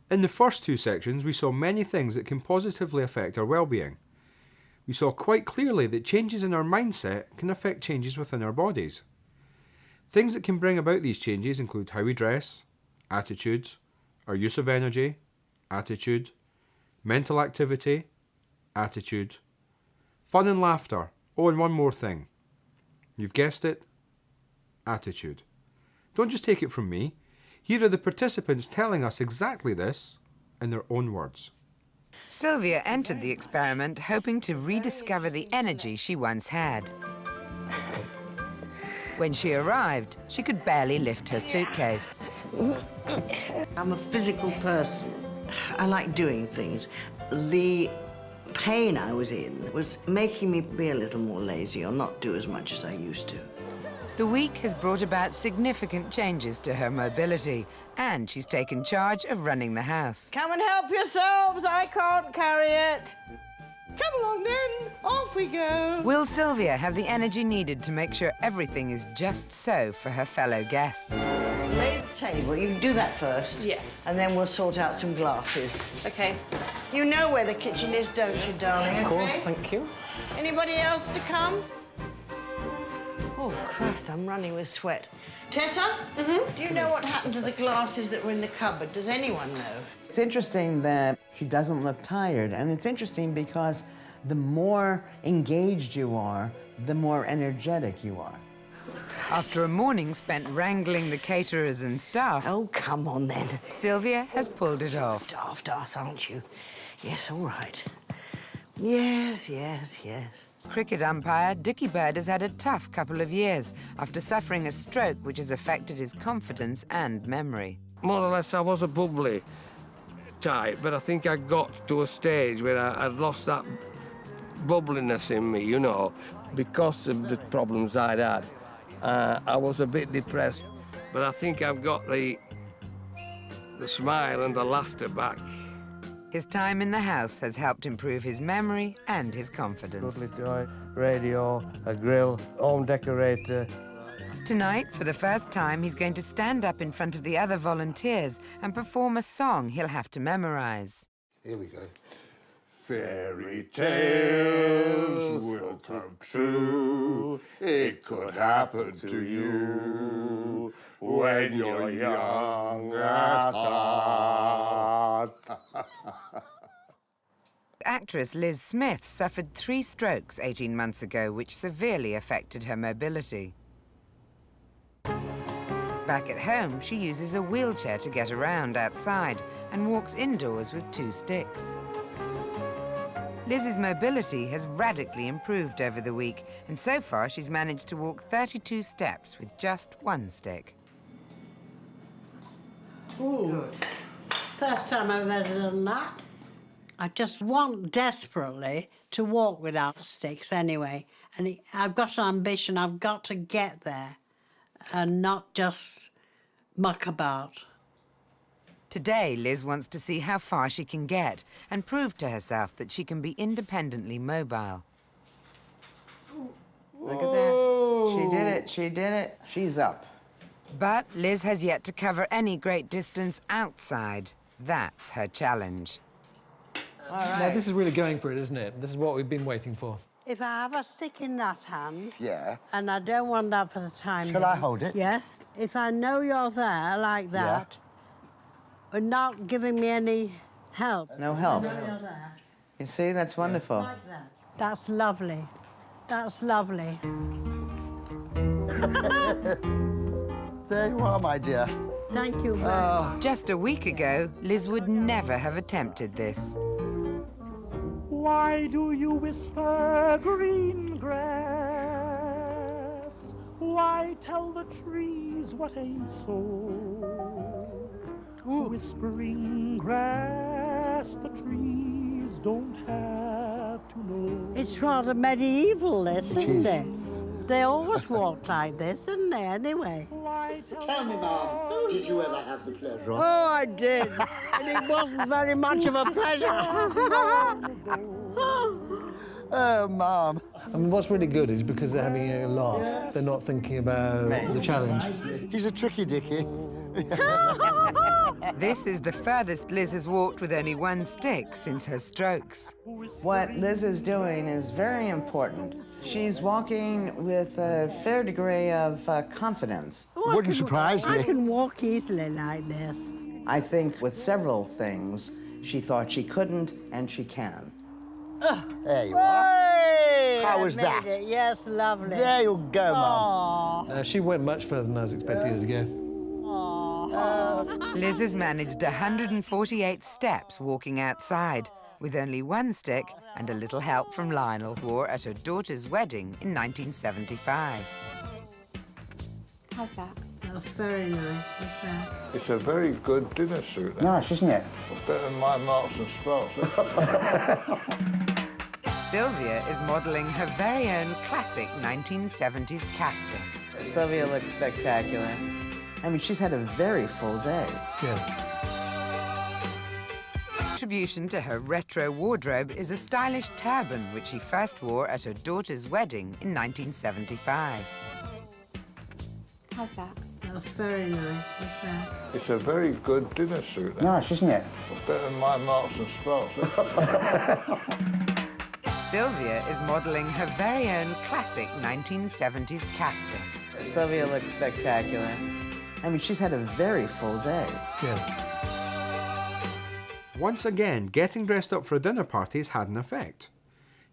In the first two sections, we saw many things that can positively affect our well-being. We saw quite clearly that changes in our mindset can affect changes within our bodies. Things that can bring about these changes include how we dress, attitudes, our use of energy, attitude, mental activity, attitude, fun and laughter. Oh, and one more thing. You've guessed it, attitude. Don't just take it from me. Here are the participants telling us exactly this in their own words. Sylvia entered the experiment hoping to rediscover the energy she once had. When she arrived, she could barely lift her suitcase. I'm a physical person. I like doing things. The pain I was in was making me be a little more lazy or not do as much as I used to. The week has brought about significant changes to her mobility, and she's taken charge of running the house. Come and help yourselves, I can't carry it. Come along then, off we go. Will Sylvia have the energy needed to make sure everything is just so for her fellow guests? Lay the table, you can do that first. Yes. And then we'll sort out some glasses. Okay. You know where the kitchen is, don't you, darling? Of course, okay? thank you. Anybody else to come? Oh, Christ, I'm running with sweat. Tessa? Do you know what happened to the glasses that were in the cupboard? Does anyone know? It's interesting that she doesn't look tired, and it's interesting because the more engaged you are, the more energetic you are. After a morning spent wrangling the caterers and staff, Oh, come on then. Sylvia has pulled it off. Daft ass, aren't you? Yes, all right. Yes, yes, yes. Cricket umpire Dickie Bird has had a tough couple of years after suffering a stroke which has affected his confidence and memory. More or less, I was a bubbly type, but I think I got to a stage where I'd lost that bubbliness in me, you know, because of the problems I'd had. I was a bit depressed, but I think I've got the smile and the laughter back. His time in the house has helped improve his memory and his confidence. Good little radio, a grill, home decorator. Tonight, for the first time, he's going to stand up in front of the other volunteers and perform a song he'll have to memorize. Here we go. Fairy tales will come true. It could happen to you when you're young at heart. Actress Liz Smith suffered 3 strokes 18 months ago, which severely affected her mobility. Back at home, she uses a wheelchair to get around outside and walks indoors with 2 sticks. Liz's mobility has radically improved over the week, and so far she's managed to walk 32 steps with just 1 stick. Ooh. First time I've ever done that. I just want desperately to walk without sticks anyway. And I've got an ambition, I've got to get there and not just muck about. Today, Liz wants to see how far she can get and prove to herself that she can be independently mobile. Look at that. She did it, she did it. She's up. But Liz has yet to cover any great distance outside. That's her challenge. All right. Now, this is really going for it, isn't it? This is what we've been waiting for. If I have a stick in that hand, Yeah. and I don't want that for the time Shall being, I hold it? Yeah. If I know you're there like that, and not giving me any help. No help. I know you're there. You see, that's wonderful. Like that. That's lovely. That's lovely. There you are, my dear. Thank you very much. Just a week ago, Liz would never have attempted this. Why do you whisper, green grass? Why tell the trees what ain't so? Whispering grass, the trees don't have to know. It's rather medieval, this, isn't it? They always walk like this, didn't they, anyway? Tell me, Mom, did you ever have the pleasure? Oh, I did. And it wasn't very much of a pleasure. Oh, Mom. I mean, what's really good is because they're having a laugh. They're not thinking about the challenge. He's a tricky dickie. This is the furthest Liz has walked with only one stick since her strokes. What Liz is doing is very important. She's walking with a fair degree of confidence. Wouldn't surprise I me. can walk easily like this. I think with several things, she thought she couldn't, and she can. There you are. Hey, How I was made that? it. Yes, lovely. There you go, Mum. Aw. She went much further than I was expecting her to go. Liz has managed 148 steps walking outside, with only one stick and a little help from Lionel, who wore at her daughter's wedding in 1975. How's that? That's very nice. It's a very good dinner suit. That. Nice, isn't it? Better than my Marks and Spencer. Sylvia is modelling her very own classic 1970s caftan. Sylvia looks spectacular. I mean, she's had a very full day. Yeah. Contribution to her retro wardrobe is a stylish turban, which she first wore at her daughter's wedding in 1975. How's that? That's very nice. It's a very good dinner suit. That. Nice, isn't it? Better than my Marks and Spencer. Sylvia is modelling her very own classic 1970s caftan. Sylvia looks spectacular. I mean, she's had a very full day. Yeah. Once again, getting dressed up for a dinner party has had an effect.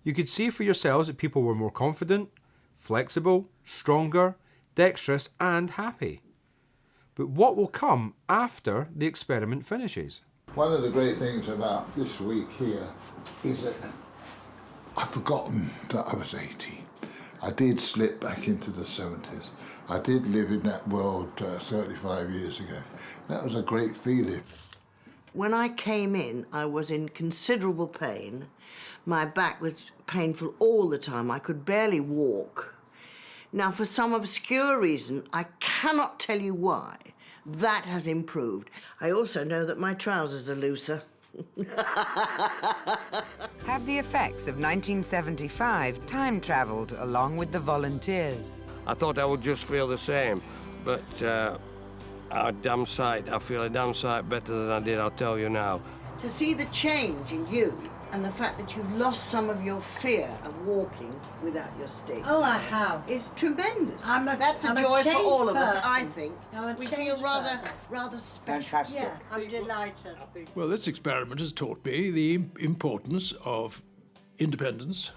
You could see for yourselves that people were more confident, flexible, stronger, dexterous and happy. But what will come after the experiment finishes? One of the great things about this week here is that I've forgotten that I was 80. I did slip back into the 70s. I did live in that world 35 years ago. That was a great feeling. When I came in, I was in considerable pain. My back was painful all the time. I could barely walk. Now, for some obscure reason, I cannot tell you why, that has improved. I also know that my trousers are looser. Have the effects of 1975 time-travelled along with the volunteers? I thought I would just feel the same, but I feel a damn sight better than I did, I'll tell you now. To see the change in you and the fact that you've lost some of your fear of walking without your stick. Oh, I have. It's tremendous. That's a I'm a joy for changed all of us, person. I think. I'm a We feel changed rather person. special. Fantastic. Yeah, I'm delighted. Well, this experiment has taught me the importance of independence,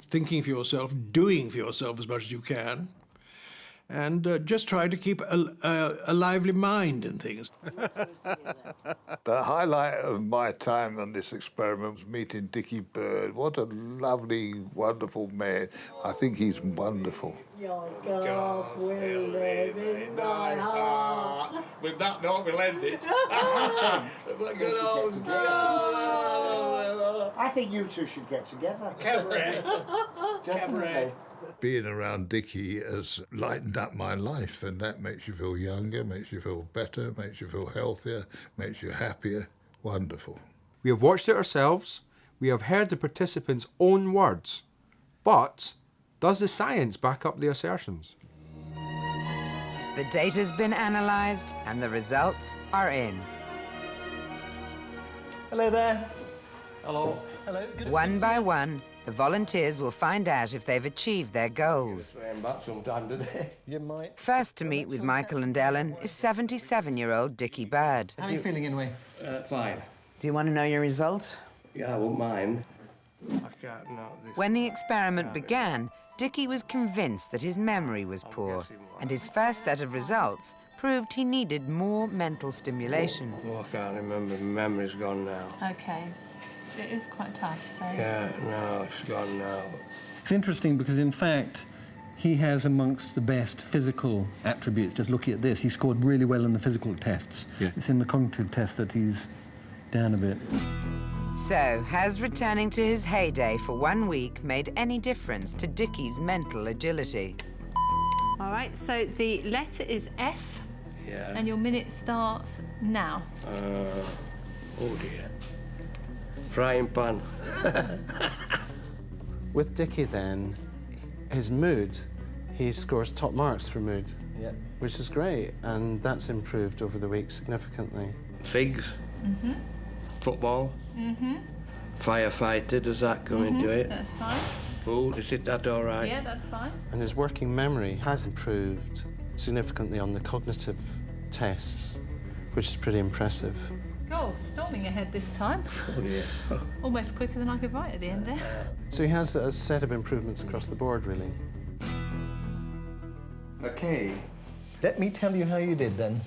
thinking for yourself, doing for yourself as much as you can, and just trying to keep a lively mind in things. The highlight of my time on this experiment was meeting Dickie Bird. What a lovely, wonderful man. I think he's wonderful. Your God will live in my heart. With that note, we'll end it. I think you two should get together. Cabaret. Definitely. Being around Dickie has lightened up my life, and that makes you feel younger, makes you feel better, makes you feel healthier, makes you happier. Wonderful. We have watched it ourselves, we have heard the participants' own words, but does the science back up the assertions? The data's been analysed and the results are in. Hello there. Hello. Hello. Good. One by one, the volunteers will find out if they've achieved their goals. Came back sometime today. You might. First to meet with Michael and Ellen is 77-year-old Dickie Bird. How are you feeling anyway? Fine. Do you want to know your results? Yeah, I won't mind. I can't know this. When the experiment began, Dickie was convinced that his memory was poor, and his first set of results proved he needed more mental stimulation. Oh, I can't remember. My memory's gone now. Okay, it is quite tough, so... Yeah, no, it's gone now. It's interesting because, in fact, he has amongst the best physical attributes. Just looking at this, he scored really well in the physical tests. Yeah. It's in the cognitive test that he's down a bit. So, has returning to his heyday for 1 week made any difference to Dickie's mental agility? All right, so the letter is F, Yeah. and your minute starts now. Oh dear. Frying pan. With Dickie, then, his mood, he scores top marks for mood, which is great, and that's improved over the week significantly. Figs. Football. Firefighter, does that come into it? That's fine. Food, is it that all right? Yeah, that's fine. And his working memory has improved significantly on the cognitive tests, which is pretty impressive. Oh, storming ahead this time. Oh, yeah. Almost quicker than I could write at the end there. So he has a set of improvements across the board, really. Okay, let me tell you how you did then.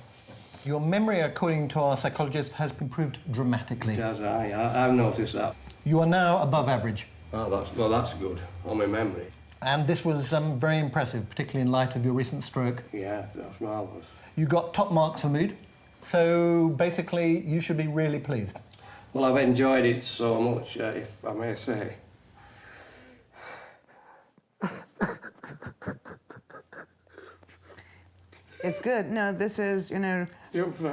Your memory, according to our psychologist, has improved dramatically. Does I've noticed that. You are now above average. Oh, that's good on my memory. And this was very impressive, particularly in light of your recent stroke. Yeah, that's marvellous. You got top marks for mood, so basically you should be really pleased. Well, I've enjoyed it so much, if I may say. It's good. No, this is, you know... You've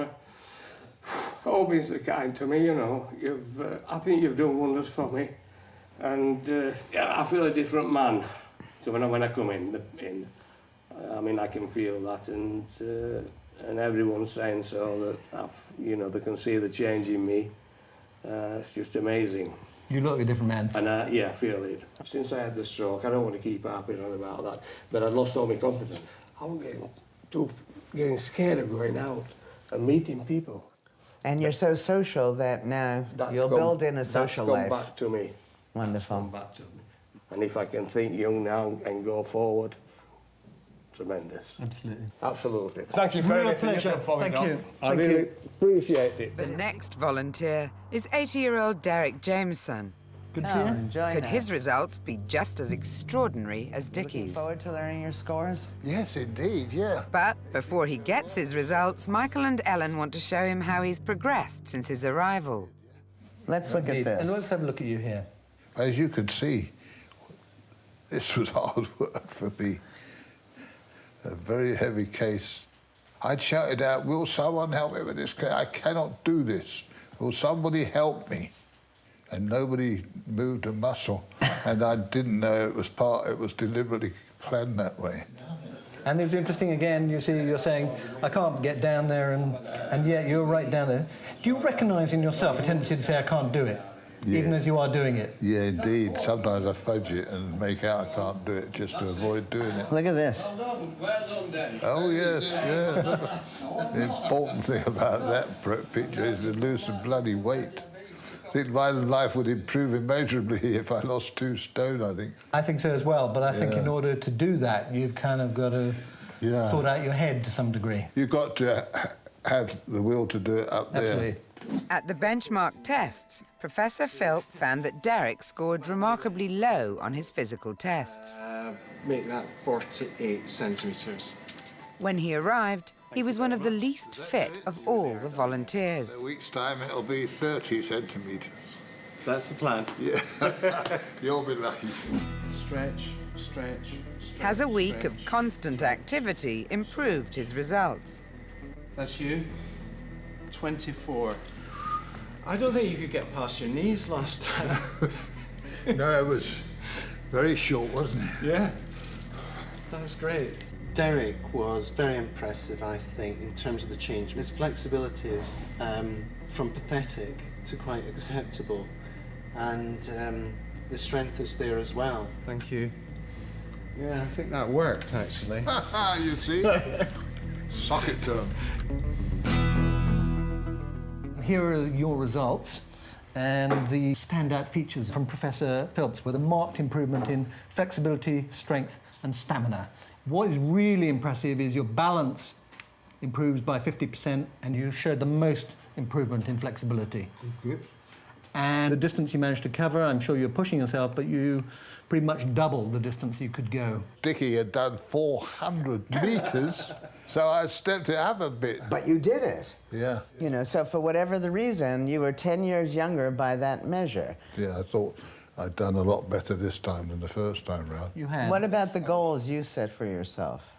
all been so kind to me, you know. I think you've done wonders for me. And yeah, I feel a different man. So when I come in, I mean, I can feel that, and everyone's saying so, that you know, they can see the change in me. It's just amazing. You look a different man. And yeah, I feel it. Since I had the stroke, I don't want to keep harping on about that, but I'd lost all my confidence. I was getting scared of going out and meeting people. And you're so social that now you'll build in a social life. That's come back to me. Wonderful. That's come back to me. And if I can think young now and go forward, tremendous. Absolutely. Absolutely. Thank you very much. Pleasure. Thank you. I really appreciate it. The next volunteer is 80-year-old Derek Jameson. Good to see you. Enjoy Could that. his results be just as extraordinary as Looking Dickie's? forward to learning your scores? Yes, indeed, yeah. But before he gets his results, Michael and Ellen want to show him how he's progressed since his arrival. Let's look at And this. let's have a look at you here. As you can see, this was hard work for me. A very heavy case. I'd shouted out, will someone help me with this case? I cannot do this. Will somebody help me? And nobody moved a muscle. And I didn't know it was deliberately planned that way. And it was interesting again, you see, you're saying, I can't get down there, and yet you're right down there. Do you recognise in yourself a tendency to say, I can't do it, even as you are doing it? Yeah, indeed. Sometimes I fudge it and make out I can't do it just to avoid doing it. Look at this. Well done, Dennis. Oh, yes, yeah. The important thing about that picture is to lose some bloody weight. I think my life would improve immeasurably if I lost 2 stone, I think. I think so as well, but I think in order to do that, you've kind of got to sort out your head to some degree. You've got to have the will to do it up there. Absolutely. At the benchmark tests, Professor Philp found that Derek scored remarkably low on his physical tests. Make that 48 centimetres. When he arrived, he was one of the least fit of all the volunteers. In a week's time, it'll be 30 centimetres. That's the plan. Yeah, you'll be lucky. Stretch, stretch, stretch. Has a week of constant activity improved his results? That's you. 24. I don't think you could get past your knees last time. No, it was very short, wasn't it? Yeah. That's great. Derek was very impressive, I think, in terms of the change. His flexibility is from pathetic to quite acceptable, and the strength is there as well. Thank you. Yeah, I think that worked, actually. You see? Suck it to them. Here are your results, and the standout features from Professor Philps were the marked improvement in flexibility, strength, and stamina. What is really impressive is your balance improves by 50%, and you showed the most improvement in flexibility. Good. And the distance you managed to cover, I'm sure you're pushing yourself, but you pretty much doubled the distance you could go. Dickie had done 400 metres, so I stepped it up a bit. But you did it. Yeah. You know, so for whatever the reason, you were 10 years younger by that measure. Yeah, I thought I'd done a lot better this time than the first time round. You had. What about the goals you set for yourself?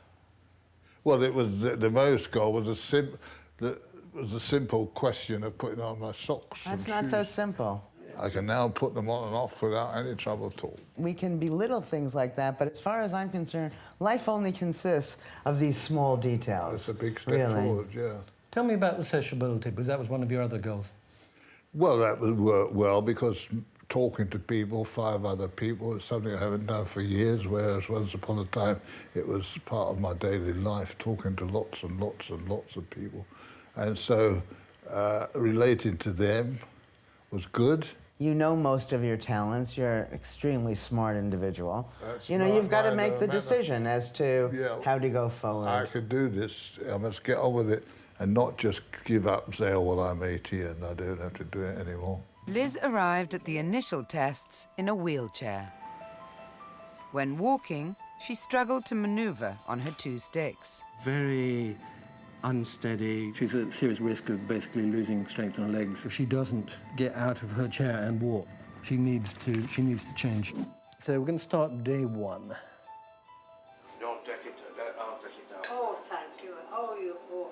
Well, it was the most goal was the simple question of putting on my socks. That's and not so shoes. simple. I can now put them on and off without any trouble at all. We can belittle things like that, but as far as I'm concerned, life only consists of these small details. It's a big step really. forward, yeah. Tell me about the sociability, because that was one of your other goals. Well, that would work well because talking to people, 5 other people, is something I haven't done for years, whereas once upon a time it was part of my daily life, talking to lots and lots and lots of people. And so relating to them was good. You know most of your talents. You're an extremely smart individual. That's You know, my- you've got to my make the matter. decision as to how to go forward. I could do this. I must get on with it and not just give up and say, oh, well, I'm 80 and I don't have to do it anymore. Liz arrived at the initial tests in a wheelchair. When walking, she struggled to maneuver on her 2 sticks. Very unsteady. She's at serious risk of basically losing strength in her legs. If she doesn't get out of her chair and walk, she needs to change. So we're going to start day 1. Don't take it, I'll take it out. Oh, thank you. Oh, you poor.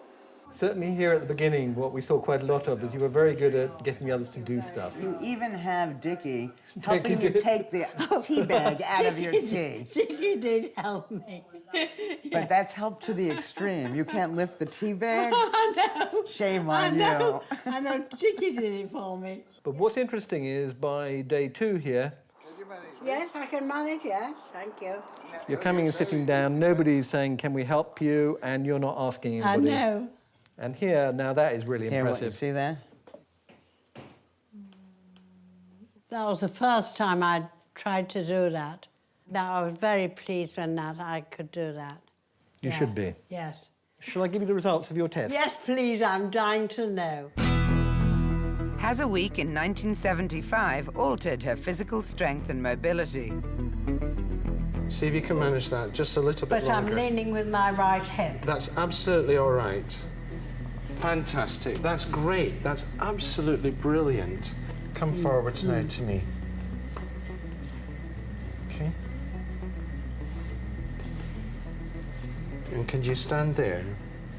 Certainly here at the beginning, what we saw quite a lot of is you were very good at getting the others to do stuff. You even have Dickie helping you take the tea bag out of your tea. Dickie did help me. But that's help to the extreme. You can't lift the tea bag. I know. Shame I on know. you. I know. Dickie did it for me. But what's interesting is by day 2 here, Yes, I can manage. Yes, thank you. you're coming and sitting down, nobody's saying, can we help you? And you're not asking I anybody. know. And here, now that is really Here, what, impressive. you see that? That was the first time I tried to do that. Now, I was very pleased when I could do that. You should be. Yes. Shall I give you the results of your test? Yes, please. I'm dying to know. Has a week in 1975 altered her physical strength and mobility? See if you can manage that just a little bit But I'm longer. leaning with my right hip. That's absolutely all right. Fantastic. That's great. That's absolutely brilliant. Come forwards now to me. Okay. And can you stand there?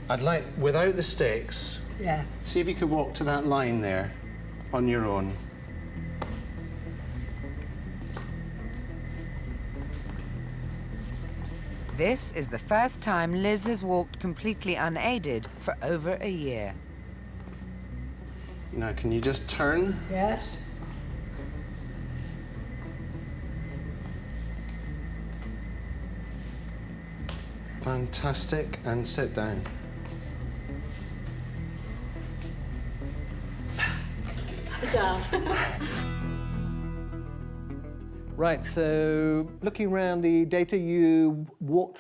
I'd like, without the sticks, Yeah. see if you could walk to that line there on your own. This is the first time Liz has walked completely unaided for over a year. Now, can you just turn? Yes. Fantastic. And sit down. Right, so looking around the data, you walked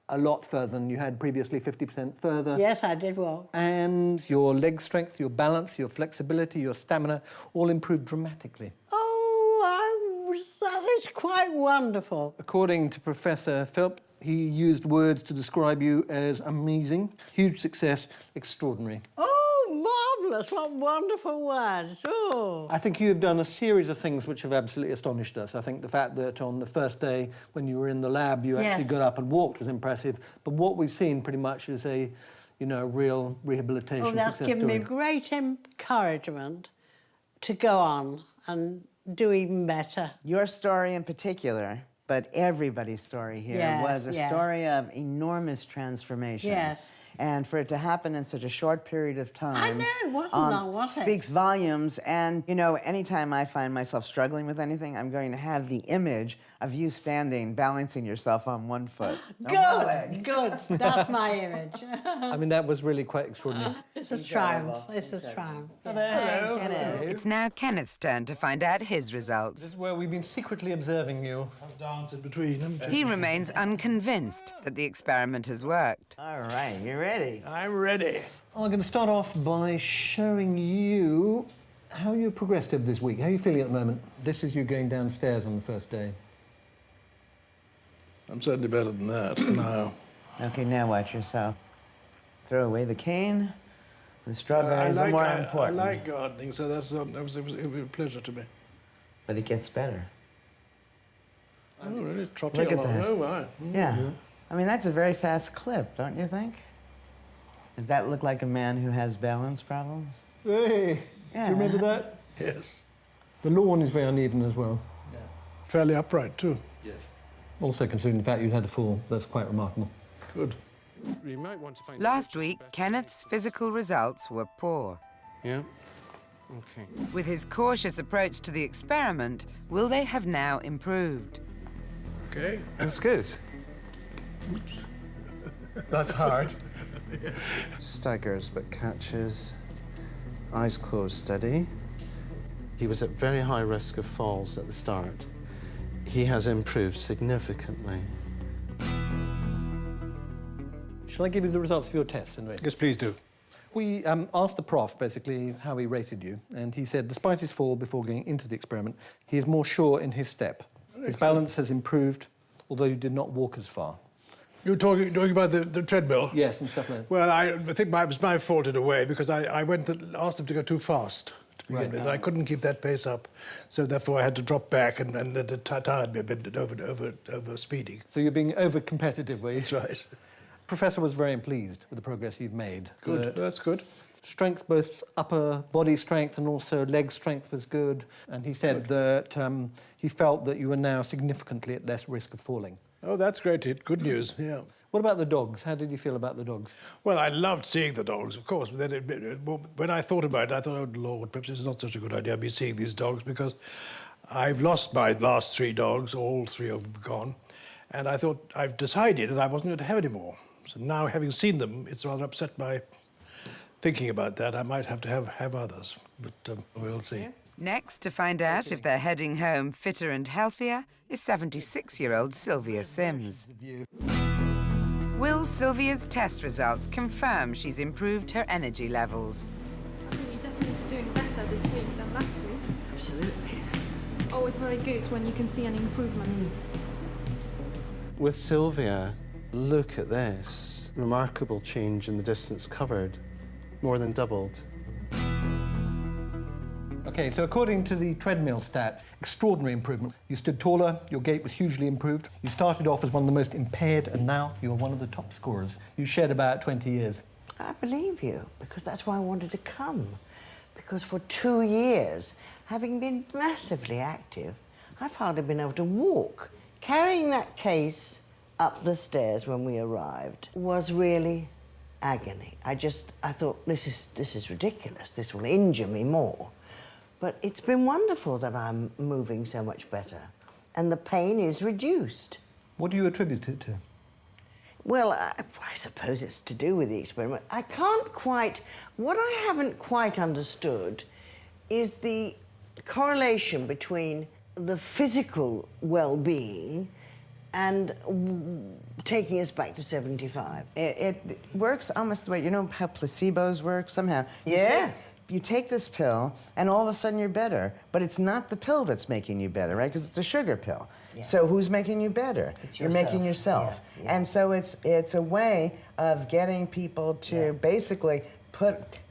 a lot further than you had previously, 50% further. Yes, I did walk. And your leg strength, your balance, your flexibility, your stamina, all improved dramatically. That is quite wonderful. According to Professor Philp, he used words to describe you as amazing, huge success, extraordinary. Oh, marvellous. What wonderful words. Oh. I think you have done a series of things which have absolutely astonished us. I think the fact that on the first day when you were in the lab, you actually Yes. got up and walked was impressive. But what we've seen pretty much is a, real rehabilitation Oh, that's success given me story. great encouragement to go on and do even better. Your story in particular, but everybody's story here Yes, was a yeah. story of enormous transformation. Yes. And for it to happen in such a short period of time. I know, it wasn't long, was it? Speaks volumes. And, anytime I find myself struggling with anything, I'm going to have the image of you standing, balancing yourself on one foot. on one leg. Good. That's my image. I mean, that was really quite extraordinary. It's a triumph. It's a triumph. It's now Kenneth's turn to find out his results. This is where we've been secretly observing you. I've danced in between them. He remains unconvinced that the experiment has worked. All right, you ready? I'm ready. I'm going to start off by showing you how you progressed over this week. How are you feeling at the moment? This is you going downstairs on the first day. I'm certainly better than that now. Okay, now watch yourself. Throw away the cane. The strawberries are more important. I like gardening, so it was a pleasure to me. But it gets better. Oh, really? Trotting Look at along. that. Oh, my. Yeah. I mean, that's a very fast clip, don't you think? Does that look like a man who has balance problems? Hey, Yeah. do you remember that? Yes. The lawn is very uneven as well. Fairly upright, too. Yes. Also considering the fact you'd had a fall, that's quite remarkable. Good. You might want to find Last week, Kenneth's physical results were poor. Yeah? Okay. With his cautious approach to the experiment, will they have now improved? Okay. That's good. That's hard. Yes. Staggers but catches. Eyes closed, steady. He was at very high risk of falls at the start. He has improved significantly. Shall I give you the results of your tests anyway? Yes, please do. We asked the prof basically how he rated you, and he said despite his fall before going into the experiment, he is more sure in his step. His balance has improved, although you did not walk as far. You're talking about the treadmill? Yes, and stuff like that. Well, I think it was my fault in a way, because I went and asked him to go too fast to begin with. I couldn't keep that pace up, so therefore I had to drop back, and it tired me a bit over speeding. So you're being over-competitive, were you? That's right. Professor was very pleased with the progress you've made. Good, that's good. Strength, both upper body strength and also leg strength was good. And he said that he felt that you were now significantly at less risk of falling. Oh, that's great. Good news, yeah. What about the dogs? How did you feel about the dogs? Well, I loved seeing the dogs, of course, but then when I thought about it, I thought, oh, Lord, perhaps it's not such a good idea me seeing these dogs, because I've lost my last 3 dogs, all 3 of them gone, and I thought I've decided that I wasn't going to have any more. So now, having seen them, it's rather upset by thinking about that. I might have to have others, but we'll see. Next, to find out if they're heading home fitter and healthier, is 76-year-old Sylvia Sims. Will Sylvia's test results confirm she's improved her energy levels? I think you're definitely doing better this week than last week. Absolutely. Always very good when you can see an improvement. With Sylvia, look at this. Remarkable change in the distance covered. More than doubled. OK, so according to the treadmill stats, extraordinary improvement. You stood taller, your gait was hugely improved. You started off as one of the most impaired, and now you're one of the top scorers. You shed about 20 years. I believe you, because that's why I wanted to come. Because for 2 years, having been massively active, I've hardly been able to walk. Carrying that case up the stairs when we arrived was really agony. I thought, this is ridiculous. This will injure me more. But it's been wonderful that I'm moving so much better. And the pain is reduced. What do you attribute it to? Well, I suppose it's to do with the experiment. What I haven't quite understood is the correlation between the physical well-being and taking us back to 75. It works almost the way, you know how placebos work somehow? You take this pill, and all of a sudden you're better. But it's not the pill that's making you better, right? Because it's a sugar pill. Yeah. So who's making you better? You're making yourself. Yeah, yeah. And so it's a way of getting people to basically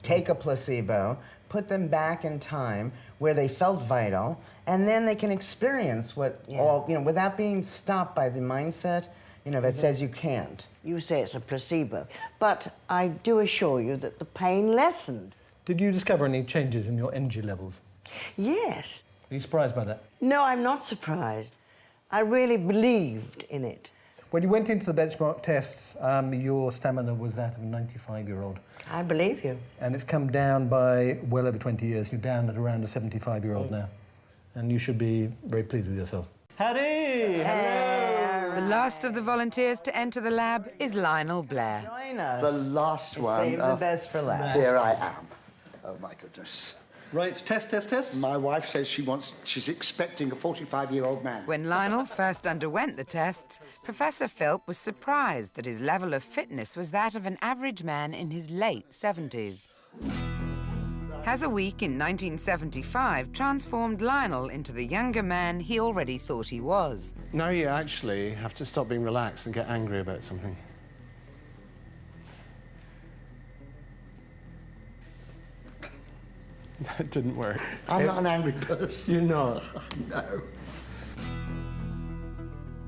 take a placebo, put them back in time where they felt vital, and then they can experience without being stopped by the mindset, that says you can't. You say it's a placebo, but I do assure you that the pain lessened. Did you discover any changes in your energy levels? Yes. Are you surprised by that? No, I'm not surprised. I really believed in it. When you went into the benchmark tests, your stamina was that of a 95-year-old. I believe you. And it's come down by well over 20 years. You're down at around a 75-year-old now. And you should be very pleased with yourself. Howdy! Hello! The last of the volunteers to enter the lab is Lionel Blair. Join us. The last one. Save the best for last. Here I am. Oh, my goodness. Right, test. My wife says she's expecting a 45-year-old man. When Lionel first underwent the tests, Professor Philp was surprised that his level of fitness was that of an average man in his late 70s. Has a week in 1975 transformed Lionel into the younger man he already thought he was? Now you actually have to stop being relaxed and get angry about something. That didn't work. I'm not an angry person. You're not? No.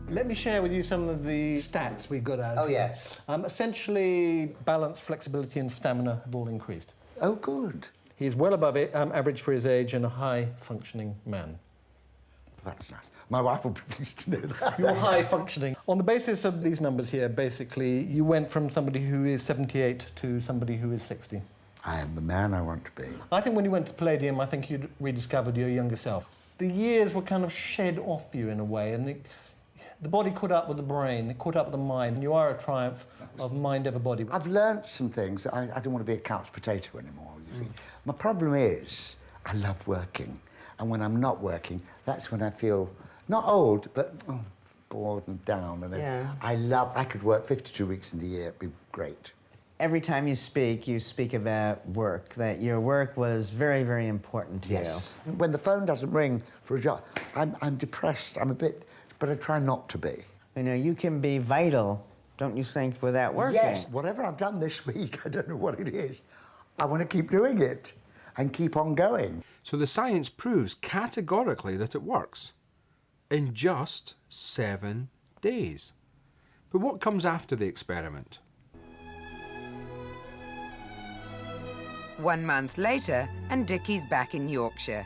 Let me share with you some of the stats we got out of it. Essentially, balance, flexibility and stamina have all increased. Oh, good. He's well above average for his age and a high-functioning man. That's nice. My wife will be pleased to know that. You're high functioning. On the basis of these numbers here, basically, you went from somebody who is 78 to somebody who is 60. I am the man I want to be. I think when you went to Palladium, I think you'd rediscovered your younger self. The years were kind of shed off you in a way, and the body caught up with the brain, it caught up with the mind, and you are a triumph of mind over body. I've learnt some things. I don't want to be a couch potato anymore, you see. My problem is I love working, and when I'm not working, that's when I feel not old, but bored and down. And I could work 52 weeks in the year. It'd be great. Every time you speak about work, that your work was very, very important to you. When the phone doesn't ring for a job, I'm depressed. I'm a bit, but I try not to be. You know, you can be vital, don't you think, without working? Yes, whatever I've done this week, I don't know what it is. I want to keep doing it and keep on going. So the science proves categorically that it works in just 7 days. But what comes after the experiment? 1 month later, and Dickie's back in Yorkshire.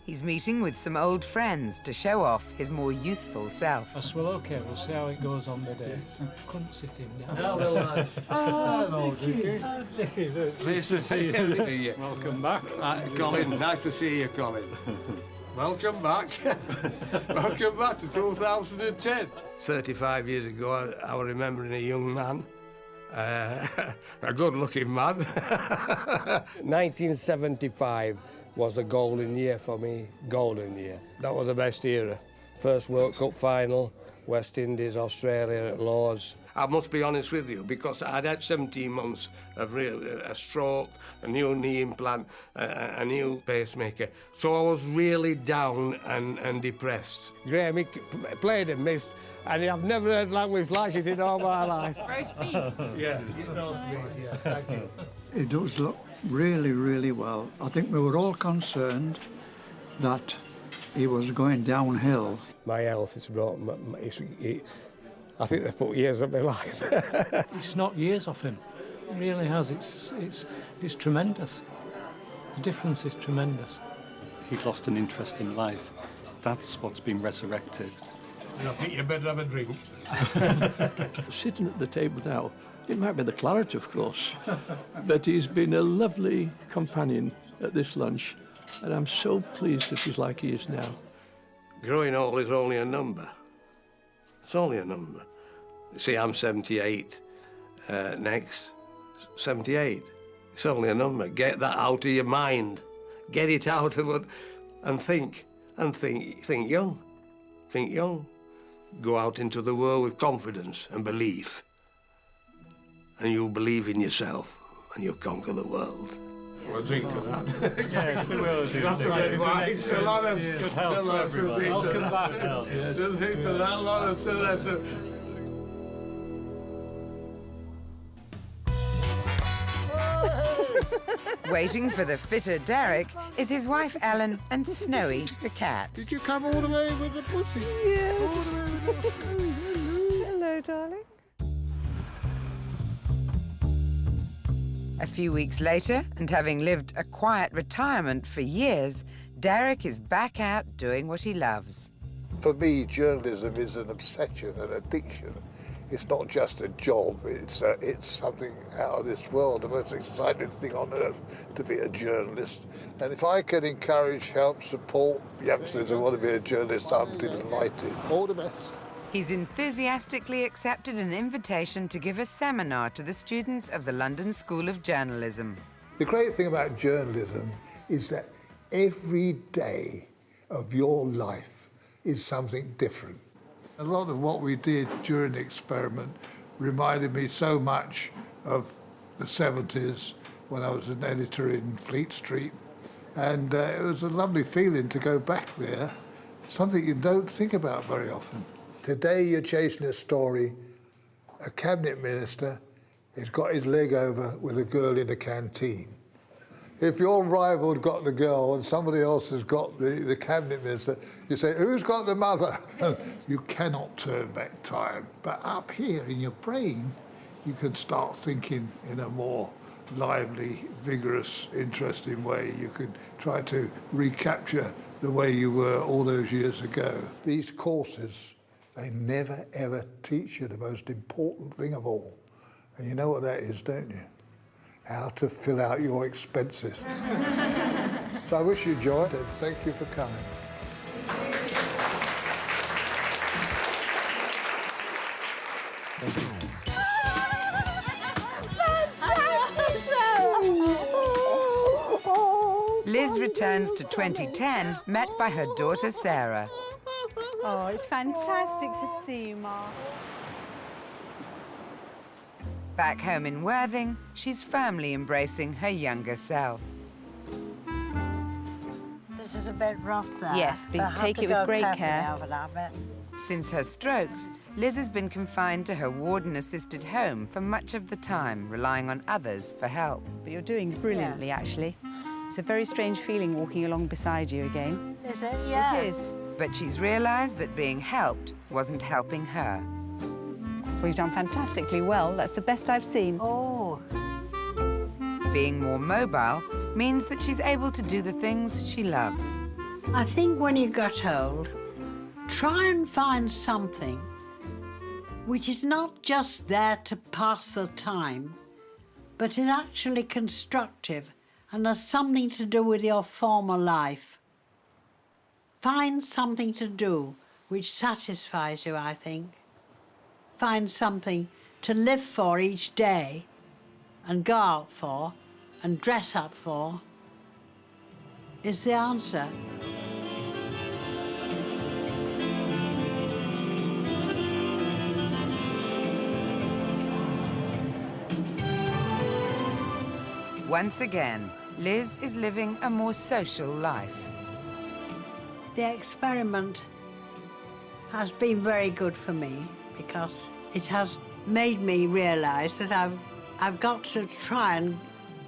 He's meeting with some old friends to show off his more youthful self. Well, OK, we'll see how it goes on the day. Couldn't sit him down. Hello, hello, Dickie. Dickie. Nice to see you. Welcome back. Colin, nice to see you, Colin. Welcome back. Welcome back to 2010. 35 years ago, I was remembering a young man. A good-looking man. 1975 was a golden year for me, golden year. That was the best era. First World Cup final, West Indies, Australia at Lords. I must be honest with you, because I'd had 17 months of a stroke, a new knee implant, a new pacemaker. So I was really down and depressed. Graham, he played and missed, and I've never heard language like it in all my life. Roast beef. Yeah, roast beef, yeah, thank you. It does look really, really well. I think we were all concerned that he was going downhill. My health, it's brought... I think they've put years of my life. It's not years off him. It really has. It's tremendous. The difference is tremendous. He'd lost an interest in life. That's what's been resurrected. I think you better have a drink. Sitting at the table now, it might be the claret, of course, but he's been a lovely companion at this lunch, and I'm so pleased that he's like he is now. Growing old is only a number. It's only a number. See, I'm 78 next. 78. It's only a number. Get that out of your mind. Get it out of it and think. And think young. Think young. Go out into the world with confidence and belief. And you'll believe in yourself and you'll conquer the world. We'll drink to that. Yeah, we will do. That's a great wine. It's a lot of good health to everybody. Welcome back. Just drink to that, a lot of Waiting for the fitter Derek is his wife Ellen and Snowy, the cat. Did you come all the way with the pussy? Yeah. All the way with the pussy. Hello, darling. A few weeks later, and having lived a quiet retirement for years, Derek is back out doing what he loves. For me, journalism is an obsession, an addiction. It's not just a job, it's something out of this world, the most exciting thing on earth to be a journalist. And if I can encourage, help, support youngsters who want to be a journalist, I'm delighted. All the best. He's enthusiastically accepted an invitation to give a seminar to the students of the London School of Journalism. The great thing about journalism is that every day of your life is something different. A lot of what we did during the experiment reminded me so much of the 70s when I was an editor in Fleet Street. And it was a lovely feeling to go back there, something you don't think about very often. Today you're chasing a story. A cabinet minister has got his leg over with a girl in a canteen. If your rival got the girl and somebody else has got the cabinet minister, you say, who's got the mother? You cannot turn back time. But up here in your brain, you can start thinking in a more lively, vigorous, interesting way. You could try to recapture the way you were all those years ago. These courses, they never ever teach you the most important thing of all. And you know what that is, don't you? How to fill out your expenses. So I wish you joy and thank you for coming. Liz returns to 2010, met by her daughter Sarah. Oh, it's fantastic to see you, Ma. Back home in Worthing, she's firmly embracing her younger self. This is a bit rough there. Yes, but I have take to it with go great carefully care. over that bit. Since her strokes, Liz has been confined to her warden-assisted home for much of the time, relying on others for help. But you're doing brilliantly, actually. It's a very strange feeling walking along beside you again. Is it? Yeah. It is. But she's realised that being helped wasn't helping her. We've done fantastically well. That's the best I've seen. Oh. Being more mobile means that she's able to do the things she loves. I think when you get old, try and find something which is not just there to pass the time, but is actually constructive and has something to do with your former life. Find something to do which satisfies you, I think. Find something to live for each day and go out for and dress up for is the answer. Once again, Liz is living a more social life. The experiment has been very good for me because it has made me realise that I've got to try and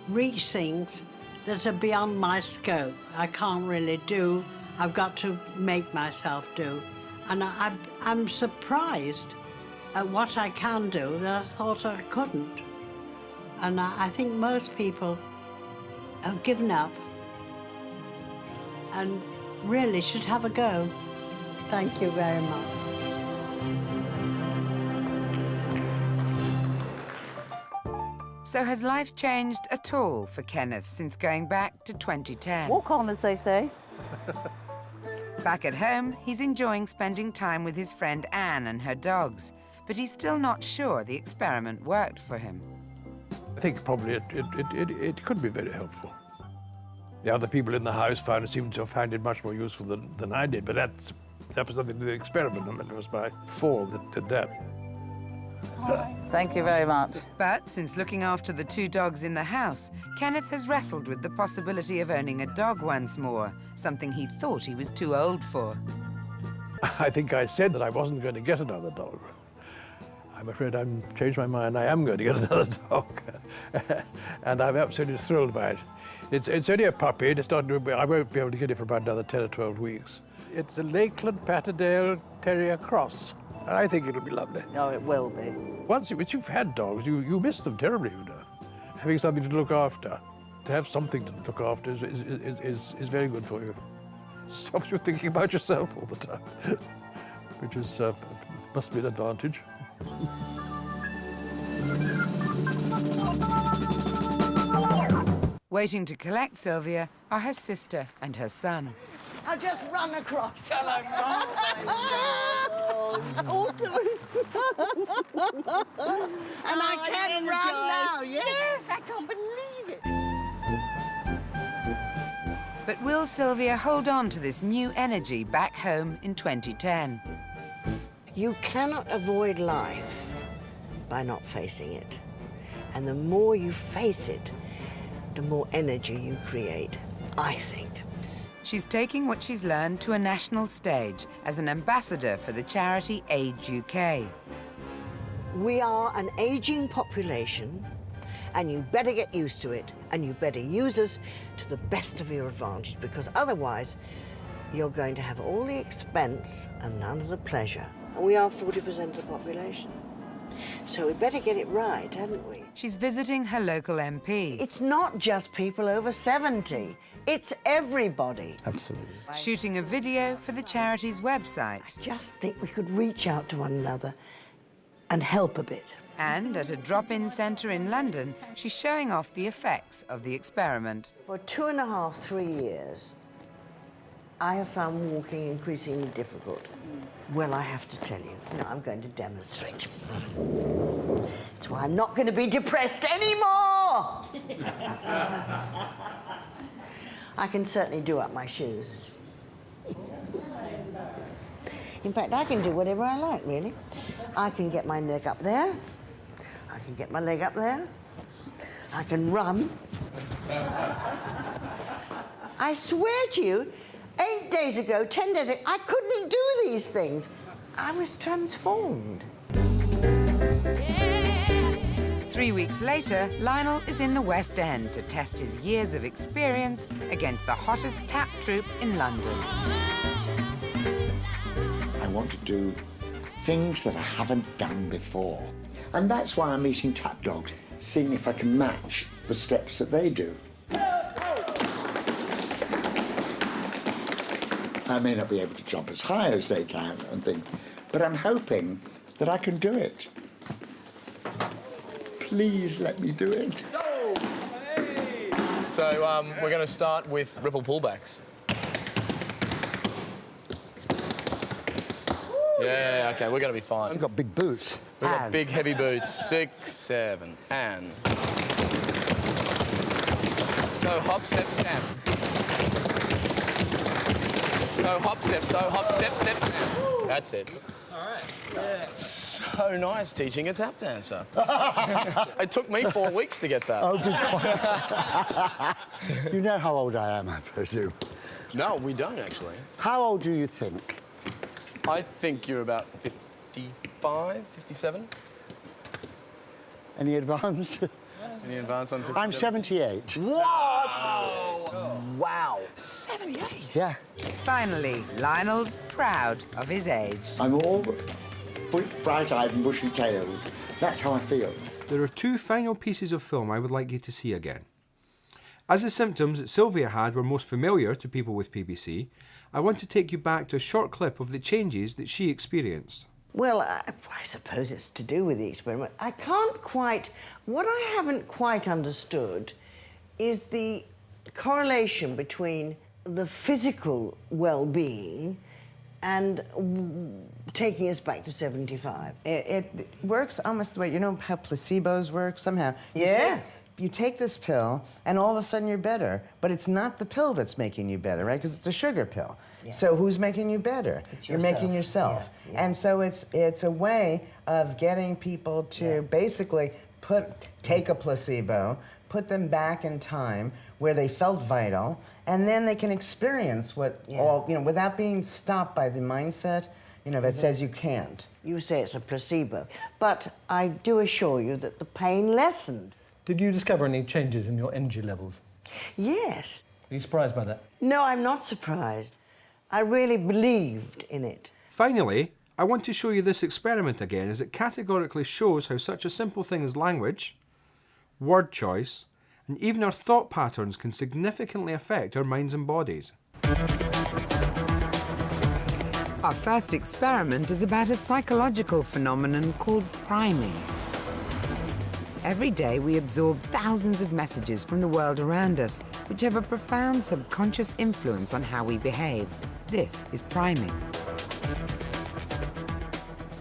reach things that are beyond my scope. I can't really do. I've got to make myself do. And I'm surprised at what I can do that I thought I couldn't. And I think most people have given up and really should have a go. Thank you very much. So has life changed at all for Kenneth since going back to 2010? Walk on, as they say. Back at home, he's enjoying spending time with his friend Anne and her dogs, but he's still not sure the experiment worked for him. I think probably it could be very helpful. The other people in the house seemed to find it much more useful than I did, but that was nothing to do with the experiment. I mean, it was my fall that did that. Thank you very much. But since looking after the two dogs in the house, Kenneth has wrestled with the possibility of owning a dog once more, something he thought he was too old for. I think I said that I wasn't going to get another dog. I'm afraid I've changed my mind. I am going to get another dog. And I'm absolutely thrilled by it. It's only a puppy. It's not, I won't be able to get it for about another 10 or 12 weeks. It's a Lakeland Patterdale Terrier Cross. I think it'll be lovely. Oh, it will be. Once you've had dogs, you miss them terribly, you know. Having something to look after, to have something to look after is very good for you. Stops you thinking about yourself all the time, which is must be an advantage. Waiting to collect Sylvia are her sister and her son. I just run across. Hello, Mum. It's awesome. And I can run now, yes. I can't believe it. But will Sylvia hold on to this new energy back home in 2010? You cannot avoid life by not facing it. And the more you face it, the more energy you create, I think. She's taking what she's learned to a national stage as an ambassador for the charity Age UK. We are an aging population, and you better get used to it, and you better use us to the best of your advantage, because otherwise you're going to have all the expense and none of the pleasure. And we are 40% of the population. So we better get it right, hadn't we? She's visiting her local MP. It's not just people over 70. It's everybody. Absolutely. Shooting a video for the charity's website. I just think we could reach out to one another and help a bit. And at a drop-in centre in London, she's showing off the effects of the experiment. For 2.5, 3 years, I have found walking increasingly difficult. Well, I have to tell you, now I'm going to demonstrate. That's why I'm not going to be depressed anymore! I can certainly do up my shoes. In fact, I can do whatever I like, really. I can get my leg up there. I can get my leg up there. I can run. I swear to you, 8 days ago, 10 days ago, I couldn't do these things. I was transformed. 3 weeks later, Lionel is in the West End to test his years of experience against the hottest tap troupe in London. I want to do things that I haven't done before. And that's why I'm eating tap dogs, seeing if I can match the steps that they do. I may not be able to jump as high as they can and things, but I'm hoping that I can do it. Please let me do it. So we're going to start with ripple pullbacks. Yeah, okay, we're going to be fine. We've got big boots. We've got big, heavy boots. 6, 7, and... Toe, hop, step, snap. Toe, hop, step, step, snap. That's it. All right. Yeah. So nice teaching a tap dancer. It took me 4 weeks to get that. Oh, be quiet. You know how old I am, I presume. No, we don't, actually. How old do you think? I think you're about 55, 57. Any advance? Any advance on 57? I'm 78. What? Wow. 78? Yeah. Finally, Lionel's proud of his age. I'm all bright-eyed and bushy-tailed. That's how I feel. There are 2 final pieces of film I would like you to see again. As the symptoms that Sylvia had were most familiar to people with PBC, I want to take you back to a short clip of the changes that she experienced. Well, I suppose it's to do with the experiment. What I haven't quite understood is the correlation between the physical well-being and taking us back to 75. It works almost the way, you know how placebos work somehow? You take this pill, and all of a sudden you're better. But it's not the pill that's making you better, right? Because it's a sugar pill. Yeah. So who's making you better? You're making yourself. Yeah. And so it's a way of getting people to basically take a placebo, put them back in time where they felt vital, and then they can experience without being stopped by the mindset, that says you can't. You say it's a placebo, but I do assure you that the pain lessened. Did you discover any changes in your energy levels? Yes. Are you surprised by that? No, I'm not surprised. I really believed in it. Finally, I want to show you this experiment again, as it categorically shows how such a simple thing as language, word choice, and even our thought patterns can significantly affect our minds and bodies. Our first experiment is about a psychological phenomenon called priming. Every day we absorb thousands of messages from the world around us, which have a profound subconscious influence on how we behave. This is priming.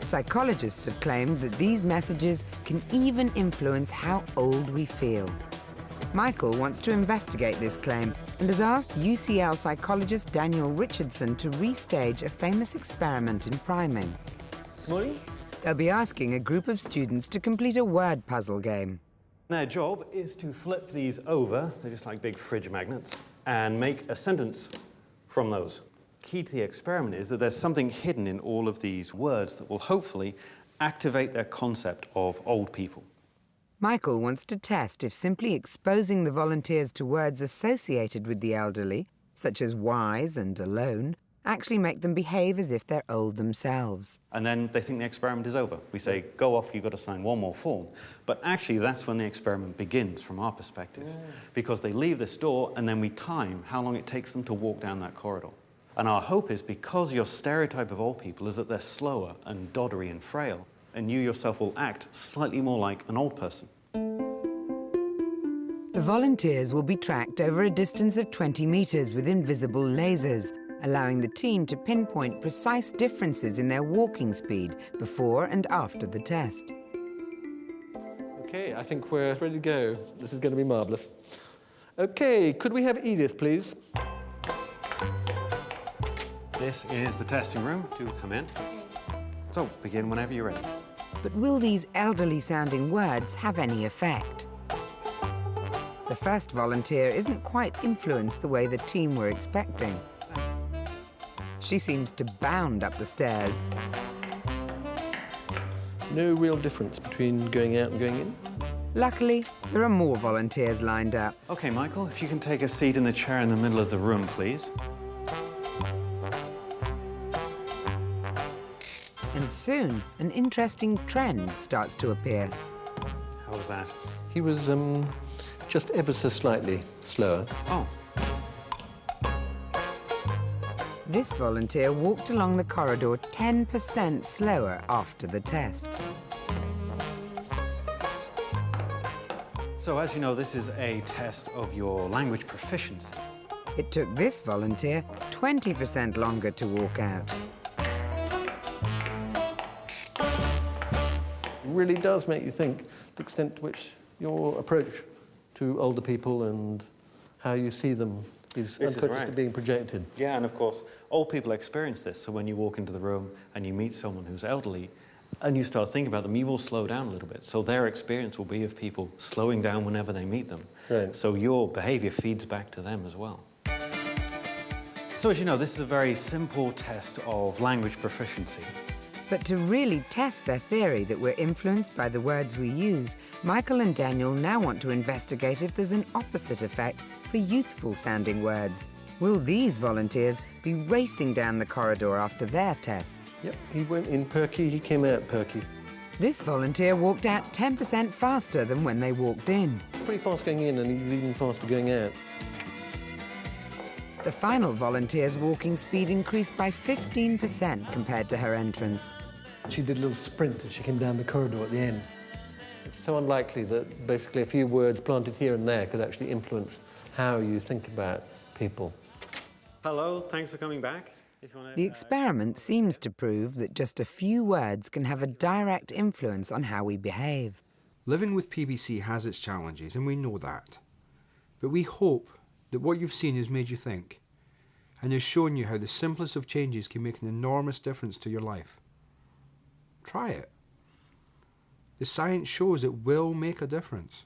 Psychologists have claimed that these messages can even influence how old we feel. Michael wants to investigate this claim and has asked UCL psychologist Daniel Richardson to restage a famous experiment in priming. Morning. They'll be asking a group of students to complete a word puzzle game. Their job is to flip these over, they're just like big fridge magnets, and make a sentence from those. Key to the experiment is that there's something hidden in all of these words that will hopefully activate their concept of old people. Michael wants to test if simply exposing the volunteers to words associated with the elderly, such as wise and alone, actually make them behave as if they're old themselves. And then they think the experiment is over. We say, go off, you've got to sign one more form. But actually, that's when the experiment begins from our perspective. Because they leave this door, and then we time how long it takes them to walk down that corridor. And our hope is, because your stereotype of old people is that they're slower and doddery and frail, and you yourself will act slightly more like an old person. The volunteers will be tracked over a distance of 20 metres with invisible lasers, allowing the team to pinpoint precise differences in their walking speed before and after the test. Okay, I think we're ready to go. This is going to be marvellous. Okay, could we have Edith, please? This is the testing room. Do come in. So, begin whenever you're ready. But will these elderly-sounding words have any effect? The first volunteer isn't quite influenced the way the team were expecting. She seems to bound up the stairs. No real difference between going out and going in? Luckily, there are more volunteers lined up. Okay, Michael, if you can take a seat in the chair in the middle of the room, please. And soon, an interesting trend starts to appear. How was that? He was just ever so slightly slower. Oh. This volunteer walked along the corridor 10% slower after the test. So, as you know, this is a test of your language proficiency. It took this volunteer 20% longer to walk out. It really does make you think the extent to which your approach to older people and how you see them is unconsciously being projected. Yeah, and of course, old people experience this. So when you walk into the room and you meet someone who's elderly and you start thinking about them, you will slow down a little bit. So their experience will be of people slowing down whenever they meet them. Right. So your behavior feeds back to them as well. So as you know, this is a very simple test of language proficiency. But to really test their theory that we're influenced by the words we use, Michael and Daniel now want to investigate if there's an opposite effect for youthful-sounding words. Will these volunteers be racing down the corridor after their tests? Yep, he went in perky, he came out perky. This volunteer walked out 10% faster than when they walked in. Pretty fast going in, and he's even faster going out. The final volunteer's walking speed increased by 15% compared to her entrance. She did a little sprint as she came down the corridor at the end. It's so unlikely that basically a few words planted here and there could actually influence how you think about people. Hello, thanks for coming back. The experiment seems to prove that just a few words can have a direct influence on how we behave. Living with PBC has its challenges, and we know that. But we hope that what you've seen has made you think, and has shown you how the simplest of changes can make an enormous difference to your life. Try it. The science shows it will make a difference.